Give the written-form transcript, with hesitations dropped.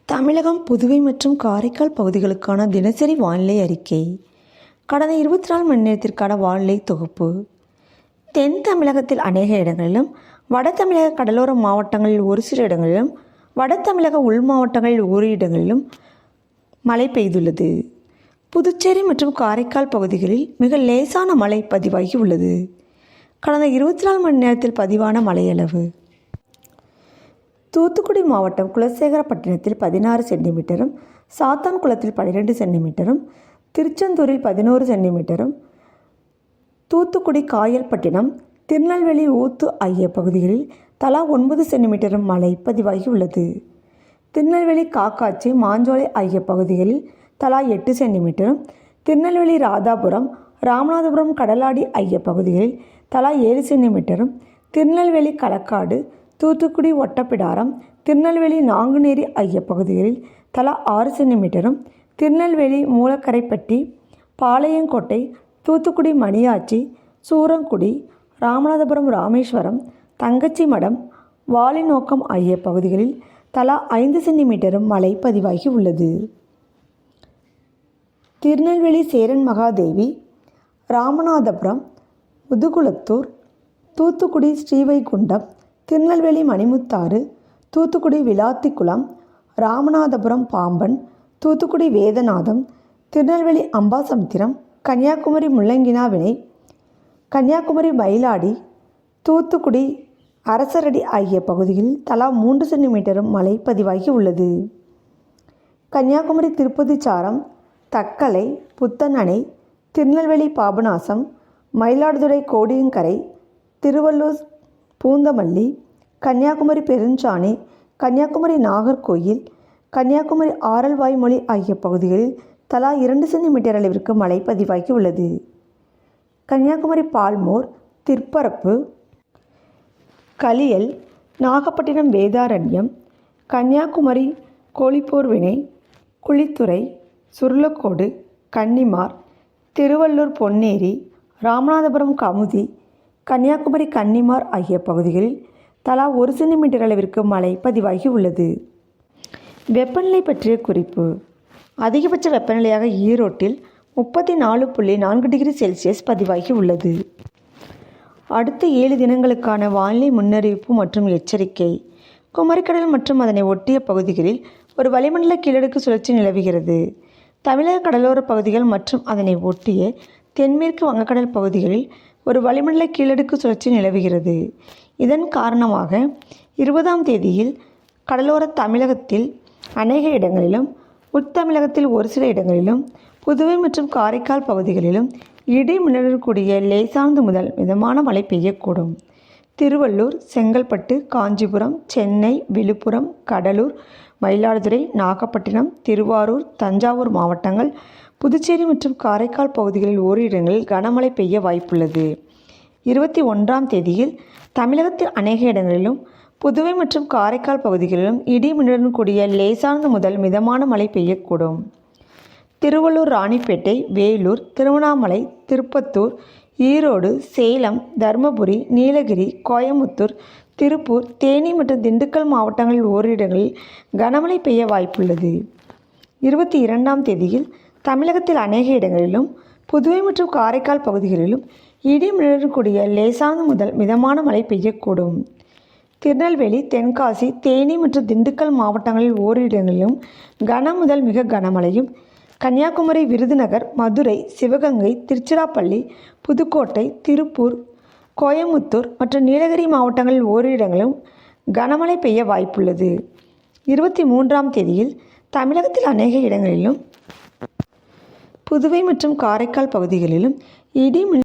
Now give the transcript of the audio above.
தமிழகம், புதுவை மற்றும் காரைக்கால் பகுதிகளுக்கான தினசரி வானிலை அறிக்கை. கடந்த 24 மணி நேரத்திற்கான வானிலை தொகுப்பு. தென் தமிழகத்தில் அநேக இடங்களிலும், வட தமிழக கடலோர மாவட்டங்களில் ஒரு சில இடங்களிலும், வட தமிழக உள் மாவட்டங்களில் ஓரிரு இடங்களிலும் மழை பெய்துள்ளது. புதுச்சேரி மற்றும் காரைக்கால் பகுதிகளில் மிக லேசான மழை பதிவாகி உள்ளது. கடந்த 24 மணி நேரத்தில் பதிவான மழையளவு: தூத்துக்குடி மாவட்டம் குலசேகரப்பட்டினத்தில் 16 சென்டிமீட்டரும், சாத்தான்குளத்தில் 12 சென்டிமீட்டரும், திருச்செந்தூரில் 11 சென்டிமீட்டரும், தூத்துக்குடி காயல்பட்டினம், திருநெல்வேலி ஊத்து ஆகிய பகுதிகளில் தலா 9 சென்டிமீட்டரும் மழை பதிவாகி உள்ளது. திருநெல்வேலி காக்காட்சி, மாஞ்சோலை ஆகிய பகுதிகளில் தலா 8 சென்டிமீட்டரும், திருநெல்வேலி ராதாபுரம், ராமநாதபுரம் கடலாடி ஆகிய பகுதிகளில் தலா 7 சென்டிமீட்டரும், திருநெல்வேலி களக்காடு, தூத்துக்குடி ஒட்டப்பிடாரம், திருநெல்வேலி நாங்குநேரி ஆகிய பகுதிகளில் தலா 6 சென்டிமீட்டரும், திருநெல்வேலி மூலக்கரைப்பட்டி, பாளையங்கோட்டை, தூத்துக்குடி மணியாச்சி, சூரங்குடி, ராமநாதபுரம் ராமேஸ்வரம், தங்கச்சிமடம், வாலிநோக்கம் ஆகிய பகுதிகளில் தலா 5 சென்டிமீட்டரும் மழை பதிவாகி உள்ளது. திருநெல்வேலி சேரன் மகாதேவி, ராமநாதபுரம் முதுகுளத்தூர், தூத்துக்குடி ஸ்ரீவைகுண்டம், திருநெல்வேலி மணிமுத்தாறு, தூத்துக்குடி விளாத்திக்குளம், ராமநாதபுரம் பாம்பன், தூத்துக்குடி வேதநாதம், திருநெல்வேலி அம்பாசமுத்திரம், கன்னியாகுமரி முள்ளங்கினாவினை, கன்னியாகுமரி மயிலாடி, தூத்துக்குடி அரசரடி ஆகிய பகுதிகளில் தலா 3 சென்டிமீட்டரும் மழை பதிவாகி உள்ளது. கன்னியாகுமரி திருப்பதிச்சாரம், தக்கலை, புத்தனணை, திருநெல்வேலி பாபநாசம், மயிலாடுதுறை கோடியக்கரை, திருவள்ளூர் பூந்தமல்லி, கன்னியாகுமரி பெருஞ்சாணி, கன்னியாகுமரி நாகர்கோயில், கன்னியாகுமரி ஆரல்வாய்மொழி ஆகிய பகுதிகளில் தலா 2 சென்டிமீட்டர் அளவிற்கு மழை பதிவாகி உள்ளது. கன்னியாகுமரி பால்மோர், திற்பரப்பு, களியல், நாகப்பட்டினம் வேதாரண்யம், கன்னியாகுமரி கோழிப்போர்வினை, குழித்துறை, சுருளக்கோடு, கன்னிமார், திருவள்ளூர் பொன்னேரி, ராமநாதபுரம் கமுதி, கன்னியாகுமரி கன்னிமார் ஆகிய பகுதிகளில் தலா 1 சென்டிமீட்டர் அளவிற்கு மழை பதிவாகி உள்ளது. வெப்பநிலை பற்றிய குறிப்பு: அதிகபட்ச வெப்பநிலையாக ஈரோட்டில் 34.4 டிகிரி செல்சியஸ் பதிவாகி உள்ளது. அடுத்த 7 தினங்களுக்கான வானிலை முன்னறிவிப்பு மற்றும் எச்சரிக்கை. குமரிக்கடல் மற்றும் அதனை ஒட்டிய பகுதிகளில் ஒரு வளிமண்டல கீழடுக்கு சுழற்சி நிலவுகிறது. தமிழக கடலோர பகுதிகள் மற்றும் அதனை ஒட்டிய தென்மேற்கு வங்கக்கடல் பகுதிகளில் ஒரு வளிமண்டல கீழடுக்கு சுழற்சி நிலவுகிறது. இதன் காரணமாக 20ஆம் தேதியில் கடலோர தமிழகத்தில் அநேக இடங்களிலும், உட்தமிழகத்தில் ஒரு சில இடங்களிலும், புதுவை மற்றும் காரைக்கால் பகுதிகளிலும் இடி மின்னலுடன் கூடிய லேசானது முதல் மிதமான மழை பெய்யக்கூடும். திருவள்ளூர், செங்கல்பட்டு, காஞ்சிபுரம், சென்னை, விழுப்புரம், கடலூர், மயிலாடுதுறை, நாகப்பட்டினம், திருவாரூர், தஞ்சாவூர் மாவட்டங்கள், புதுச்சேரி மற்றும் காரைக்கால் பகுதிகளில் ஓரிரு இடங்களில் கனமழை பெய்ய வாய்ப்புள்ளது. 21ஆம் தேதியில் தமிழகத்தில் அநேக இடங்களிலும், புதுவை மற்றும் காரைக்கால் பகுதிகளிலும் இடி மின்னலுடன் கூடிய லேசானது முதல் மிதமான மழை பெய்யக்கூடும். திருவள்ளூர், ராணிப்பேட்டை, வேலூர், திருவண்ணாமலை, திருப்பத்தூர், ஈரோடு, சேலம், தருமபுரி, நீலகிரி, கோயமுத்தூர், திருப்பூர், தேனி மற்றும் திண்டுக்கல் மாவட்டங்களில் ஓரிரு இடங்களில் கனமழை பெய்ய வாய்ப்புள்ளது. 22ஆம் தேதியில் தமிழகத்தில் அநேக இடங்களிலும், புதுவை மற்றும் காரைக்கால் பகுதிகளிலும் இடி மின்னலுடன் கூடிய லேசானது முதல் மிதமான மழை பெய்யக்கூடும். திருநெல்வேலி, தென்காசி, தேனி மற்றும் திண்டுக்கல் மாவட்டங்களில் ஓரிரு இடங்களிலும் கன முதல் மிக கனமழையும், கன்னியாகுமரி, விருதுநகர், மதுரை, சிவகங்கை, திருச்சிராப்பள்ளி, புதுக்கோட்டை, திருப்பூர், கோயமுத்தூர் மற்றும் நீலகிரி மாவட்டங்களில் ஓரிரு இடங்களிலும் கனமழை பெய்ய வாய்ப்புள்ளது. 23ஆம் தேதியில் தமிழகத்தில் அநேக இடங்களிலும், புதுவை மற்றும் காரைக்கால் பகுதிகளிலும் இடி